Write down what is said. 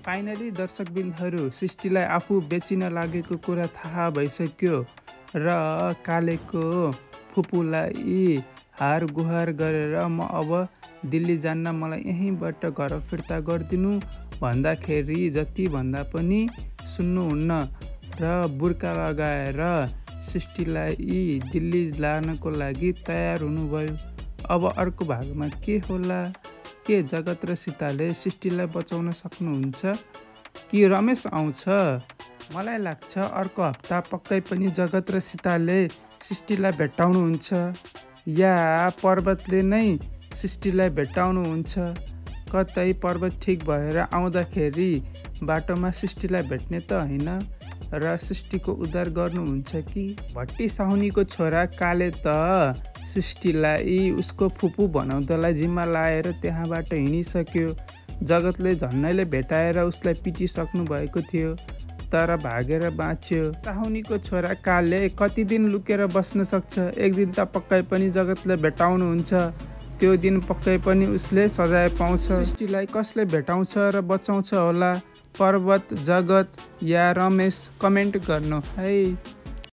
Finally दर्शकबिन्दहरू सृष्टिलाई आफू बेचिन लागेको कुरा थाहा भइसक्यो र कालेको फुपूलाई हार गुहार गरेर म अब दिल्ली जान्न, मलाई यहीँबाट घर फिर्ता गरिदिनु भन्दाखेरि जति भन्दा पनि सुन्नुहुन्न र बुर्का लगाएर सृष्टिलाई दिल्ली लानको लागि तयार हुनुभयो। अब अर्को भागमा के होला? के जगत र सीताले सृष्टिलाई बचाउन सक्नुहुन्छ कि रमेश आउँछ? मलाई लाग्छ अर्को हप्ता पक्कै पनि जगत र सीताले सृष्टिलाई भेट्टाउनुहुन्छ या पर्वतले नै सृष्टिलाई भेट्टाउनुहुन्छ। कतै पर्वत ठिक भएर आउँदाखेरि बाटोमा सृष्टिलाई भेट्ने त होइन र सृष्टिको उद्धार गर्नुहुन्छ कि? भट्टी साहुनीको छोरा काले त सृष्टिलाई उसको फुपू बनाउँदालाई जिम्मा लाएर त्यहाँबाट हिँडिसक्यो। जगतले झन्नैले भेटाएर उसलाई पिटिसक्नु भएको थियो तर भागेर बाँच्यो। साहुनीको छोरा काले कति दिन लुकेर बस्न सक्छ? एक दिन त पक्कै पनि जगतले भेटाउनुहुन्छ, त्यो दिन पक्कै पनि उसले सजाय पाउँछ। सृष्टिलाई कसले भेटाउँछ र बचाउँछ होला? पर्वत, जगत या रमेश? कमेन्ट गर्नु है।